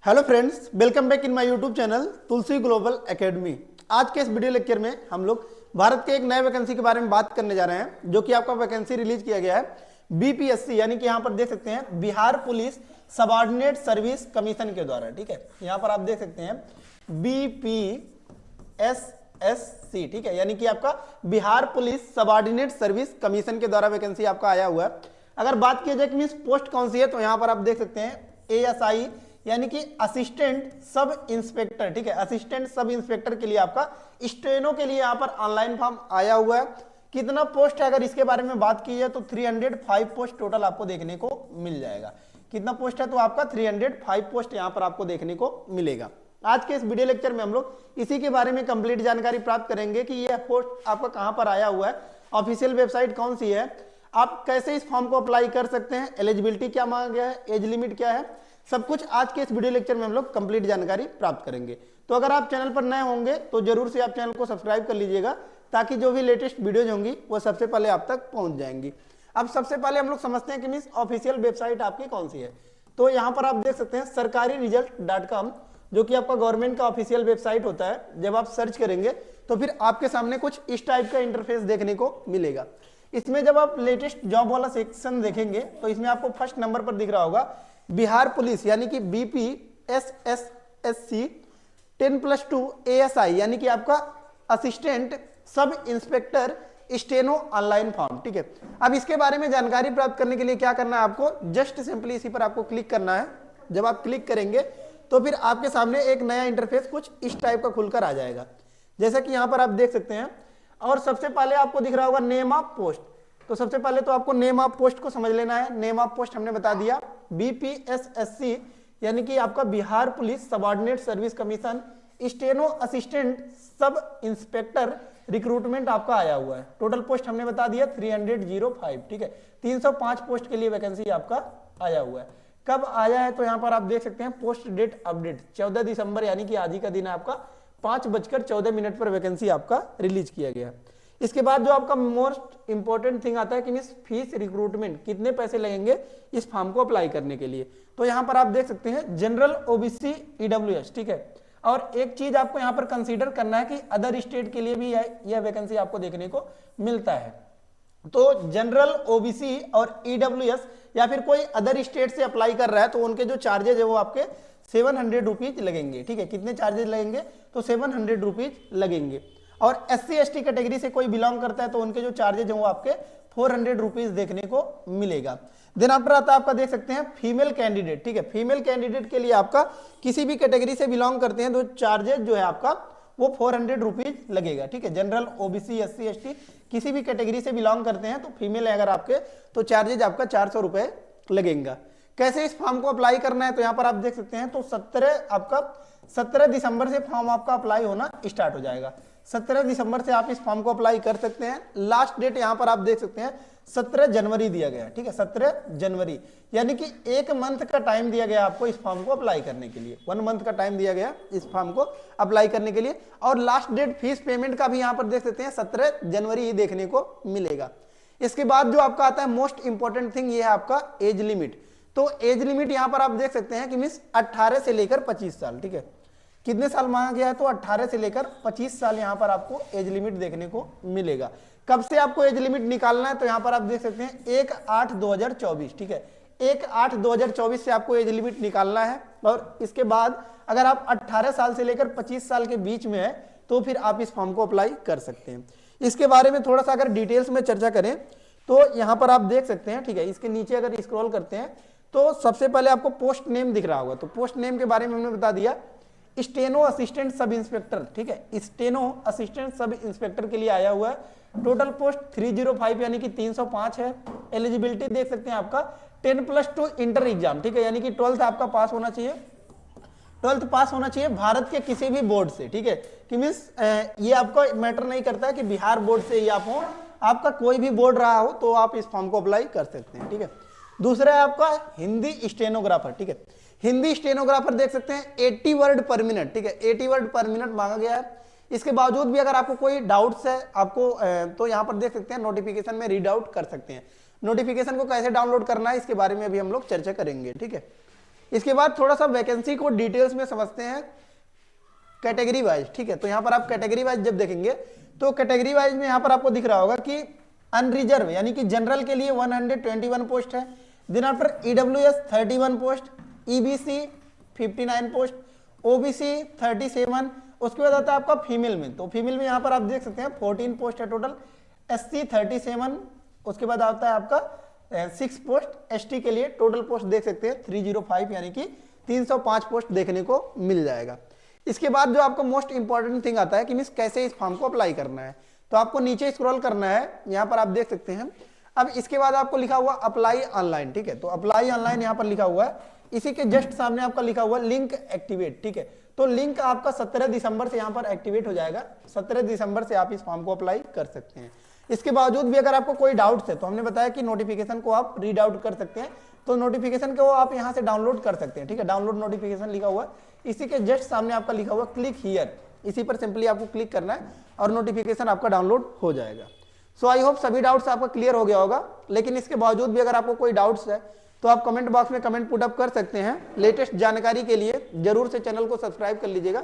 Hello friends, welcome back in my YouTube channel Tulsi global academy. आज के इस video lecture में हम लोग भारत के एक नए वैकेंसी के बारे में बात करने जा रहे हैं, जो कि आपका वैकेंसी रिलीज किया गया है बीपीएससी, यानी कि यहाँ पर देख सकते हैं Bihar police subordinate service commission के द्वारा। ठीक है, यहाँ पर आप देख सकते हैं बीपीएसएससी, ठीक है, यानी कि आपका Bihar police subordinate service commission के द्वारा वैकेंसी आपका आया हुआ है। अगर बात की जाए कि मीन्स पोस्ट कौन सी है, तो यहाँ पर आप देख सकते हैं एएसआई यानी कि असिस्टेंट सब इंस्पेक्टर। ठीक है, असिस्टेंट सब इंस्पेक्टर के लिए आपका स्टेनो के लिए यहाँ पर ऑनलाइन फॉर्म आया हुआ है। कितना पोस्ट है अगर इसके बारे में बात की जाए तो 305 पोस्ट टोटल आपको देखने को मिल जाएगा। कितना पोस्ट है तो आपका 305 पोस्ट यहाँ पर आपको देखने को मिलेगा। आज के इस वीडियो लेक्चर में हम लोग इसी के बारे में कंप्लीट जानकारी प्राप्त करेंगे कि यह पोस्ट आपका कहां पर आया हुआ है, ऑफिशियल वेबसाइट कौन सी है, आप कैसे इस फॉर्म को अप्लाई कर सकते हैं, एलिजिबिलिटी क्या मांगा गया है, एज लिमिट क्या है, सब कुछ आज के इस वीडियो लेक्चर में हम लोग कंप्लीट जानकारी प्राप्त करेंगे। तो अगर आप चैनल पर नए होंगे तो जरूर से आप चैनल को सब्सक्राइब कर लीजिएगा, ताकि जो भी लेटेस्ट वीडियोज होंगी वो सबसे पहले आप तक पहुंच जाएंगी। अब सबसे पहले हम लोग समझते हैं कि मीन्स ऑफिशियल वेबसाइट आपकी कौन सी है। तो यहाँ पर आप देख सकते हैं sarkari-result.com, जो कि आपका गवर्नमेंट का ऑफिशियल वेबसाइट होता है। जब आप सर्च करेंगे तो फिर आपके सामने कुछ इस टाइप का इंटरफेस देखने को मिलेगा। इसमें जब आप लेटेस्ट जॉब वाला सेक्शन देखेंगे तो इसमें आपको फर्स्ट नंबर पर दिख रहा होगा बिहार पुलिस यानी कि बीपीएसएससी 10+2 एएसआई, यानी कि आपका assistant sub inspector steno online form. ठीक है, अब इसके बारे में जानकारी प्राप्त करने के लिए क्या करना है, आपको जस्ट सिंपली इसी पर आपको क्लिक करना है। जब आप क्लिक करेंगे तो फिर आपके सामने एक नया इंटरफेस कुछ इस टाइप का खुलकर आ जाएगा, जैसा कि यहां पर आप देख सकते हैं। और सबसे पहले आपको दिख रहा होगा नेम ऑफ पोस्ट। तो सबसे पहले तो आपको नेम ऑफ पोस्ट को समझ लेना है। नेम ऑफ पोस्ट हमने बता दिया बीपीएसएससी, यानी कि आपका Bihar police subordinate service commission steno assistant sub inspector recruitment आपका आया हुआ है। टोटल पोस्ट हमने बता दिया 305। ठीक है, 305 पोस्ट के लिए वैकेंसी आपका आया हुआ है। कब आया है तो यहाँ पर आप देख सकते हैं पोस्ट डेट अपडेट 14 दिसंबर, यानी कि आज ही का दिन है आपका 5:14 पर वैकेंसी आपका रिलीज किया गया। इसके बाद जो आपका मोस्ट इंपॉर्टेंट थिंग आता है कि मीन्स फीस रिक्रूटमेंट, कितने पैसे लगेंगे इस फॉर्म को अप्लाई करने के लिए। तो यहाँ पर आप देख सकते हैं जनरल ओबीसी ईडब्ल्यूएस। ठीक है, और एक चीज आपको यहाँ पर कंसीडर करना है कि अदर स्टेट के लिए भी यह वैकेंसी आपको देखने को मिलता है। तो जनरल ओबीसी और ईडब्ल्यूएस या फिर कोई अदर स्टेट से अप्लाई कर रहा है तो उनके जो चार्जेज है वो आपके 700 रुपीज लगेंगे। ठीक है, कितने चार्जेस लगेंगे तो 700 रुपीज लगेंगे। और एससी एसटी कैटेगरी से कोई बिलोंग करता है तो उनके जो चार्जेज हैं वो आपके 400 रुपीज देखने को मिलेगा। देन आफ्टर आता है आपका देख सकते हैं फीमेल कैंडिडेट। ठीक है, फीमेल कैंडिडेट के लिए आपका किसी भी कैटेगरी से बिलोंग करते हैं तो चार्जेज जो है आपका वो 400 रुपीज लगेगा। ठीक है, जनरल ओबीसी एससी एसटी किसी भी कैटेगरी से बिलोंग करते हैं तो फीमेल है अगर आपके तो चार्जेज आपका 400 रुपए लगेगा। कैसे इस फॉर्म को अप्लाई करना है तो यहाँ पर आप देख सकते हैं तो 17 दिसंबर से फॉर्म आपका अप्लाई होना स्टार्ट हो जाएगा। 17 दिसंबर से आप इस फॉर्म को अप्लाई कर सकते हैं। लास्ट डेट यहाँ पर आप देख सकते हैं 17 जनवरी दिया गया। ठीक है, 17 जनवरी, यानी कि एक मंथ का टाइम दिया गया आपको इस फॉर्म को अप्लाई करने के लिए। 1 मंथ का टाइम दिया गया इस फॉर्म को अप्लाई करने के लिए। और लास्ट डेट फीस पेमेंट का भी यहाँ पर देख सकते हैं 17 जनवरी ही देखने को मिलेगा। इसके बाद जो आपका आता है मोस्ट इंपॉर्टेंट थिंग, ये है आपका एज लिमिट। तो एज लिमिट यहाँ पर आप देख सकते हैं कि मीन्स 18 से लेकर 25 साल। ठीक है, कितने साल मांगा गया है तो 18 से लेकर 25 साल यहाँ पर आपको एज लिमिट देखने को मिलेगा। कब से आपको एज लिमिट निकालना है तो यहाँ पर आप देख सकते हैं 1/8/2024। ठीक है, 1/8/2024 से आपको एज लिमिट निकालना है। और इसके बाद अगर आप 18 साल से लेकर 25 साल के बीच में है तो फिर आप इस फॉर्म को अप्लाई कर सकते हैं। इसके बारे में थोड़ा सा अगर डिटेल्स में चर्चा करें तो यहाँ पर आप देख सकते हैं। ठीक है, इसके नीचे अगर स्क्रॉल करते हैं तो सबसे पहले आपको पोस्ट नेम दिख रहा होगा। तो पोस्ट नेम के बारे में हमने बता दिया स्टेनो असिस्टेंट सब इंस्पेक्टर। ठीक है, स्टेनो असिस्टेंट सब इंस्पेक्टर के लिए आया हुआ है। टोटल पोस्ट 305 यानी कि 305 है। एलिजिबिलिटी देख सकते हैं आपका 10+2 इंटर एग्जाम। ठीक है, यानी कि 12th आपका पास होना चाहिए। 12th पास होना चाहिए भारत के किसी भी बोर्ड से। ठीक है, कि मीन्स ये आपका मैटर नहीं करता है कि बिहार बोर्ड से ही आप हो, आपका कोई भी बोर्ड रहा हो तो आप इस फॉर्म को अप्लाई कर सकते हैं। ठीक है, दूसरा है आपका हिंदी स्टेनोग्राफर। ठीक है, हिंदी स्टेनोग्राफर देख सकते हैं 80 वर्ड पर मिनट। ठीक है, 80 वर्ड पर मिनट मांगा गया है। इसके बावजूद भी अगर आपको कोई डाउट्स है आपको तो यहाँ पर देख सकते हैं नोटिफिकेशन में रीड आउट कर सकते हैं। नोटिफिकेशन को कैसे डाउनलोड करना है इसके बारे में अभी हम लोग चर्चा करेंगे। ठीक है, इसके बाद थोड़ा सा वैकेंसी को डिटेल्स में समझते हैं कैटेगरी वाइज, ठीक है। तो यहाँ पर आप कैटेगरी वाइज जब देखेंगे तो कैटेगरी वाइज में यहाँ पर आपको दिख रहा होगा कि अनरिजर्व यानी कि जनरल के लिए 121 पोस्ट है, दिन after EWS 31 post, EBC 59 post, OBC 37, उसके बाद आता है आपका फीमेल में, तो फीमेल में यहाँ पर आप देख सकते हैं 14 पोस्ट है टोटल, एससी 37, उसके बाद आता है आपका 6 पोस्ट, एसटी के लिए टोटल पोस्ट देख सकते हैं 305 यानी कि 305 पोस्ट देखने को मिल जाएगा। इसके बाद जो आपको मोस्ट इंपॉर्टेंट थिंग आता है कि मीन्स कैसे इस फॉर्म को अप्लाई करना है, तो आपको नीचे स्क्रॉल करना है, यहाँ पर आप देख सकते हैं। अब इसके बाद आपको लिखा हुआ अप्लाई ऑनलाइन, ठीक है, तो अप्लाई ऑनलाइन यहाँ पर लिखा हुआ है, इसी के जस्ट सामने आपका लिखा हुआ लिंक एक्टिवेट, ठीक है। तो लिंक आपका 17 दिसंबर से यहाँ पर एक्टिवेट हो जाएगा, 17 दिसंबर से आप इस फॉर्म को अप्लाई कर सकते हैं। इसके बावजूद भी अगर आपको कोई डाउट्स है तो हमने बताया कि नोटिफिकेशन को आप रीड आउट कर सकते हैं, तो नोटिफिकेशन को आप यहाँ से डाउनलोड कर सकते हैं, ठीक है। डाउनलोड नोटिफिकेशन लिखा हुआ है, इसी के जस्ट सामने आपका लिखा हुआ क्लिक हियर, इसी पर सिंपली आपको क्लिक करना है और नोटिफिकेशन आपका डाउनलोड हो जाएगा। सो आई होप सभी डाउट्स आपका क्लियर हो गया होगा, लेकिन इसके बावजूद भी अगर आपको कोई डाउट्स है तो आप कमेंट बॉक्स में कमेंट पुट अप कर सकते हैं। लेटेस्ट जानकारी के लिए जरूर से चैनल को सब्सक्राइब कर लीजिएगा,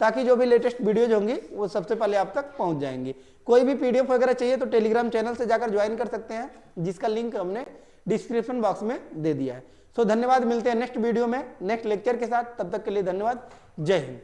ताकि जो भी लेटेस्ट वीडियोज होंगी वो सबसे पहले आप तक पहुंच जाएंगी। कोई भी पीडीएफ वगैरह चाहिए तो टेलीग्राम चैनल से जाकर ज्वाइन कर सकते हैं, जिसका लिंक हमने डिस्क्रिप्शन बॉक्स में दे दिया है। सो धन्यवाद, मिलते हैं नेक्स्ट वीडियो में नेक्स्ट लेक्चर के साथ, तब तक के लिए धन्यवाद, जय हिंद।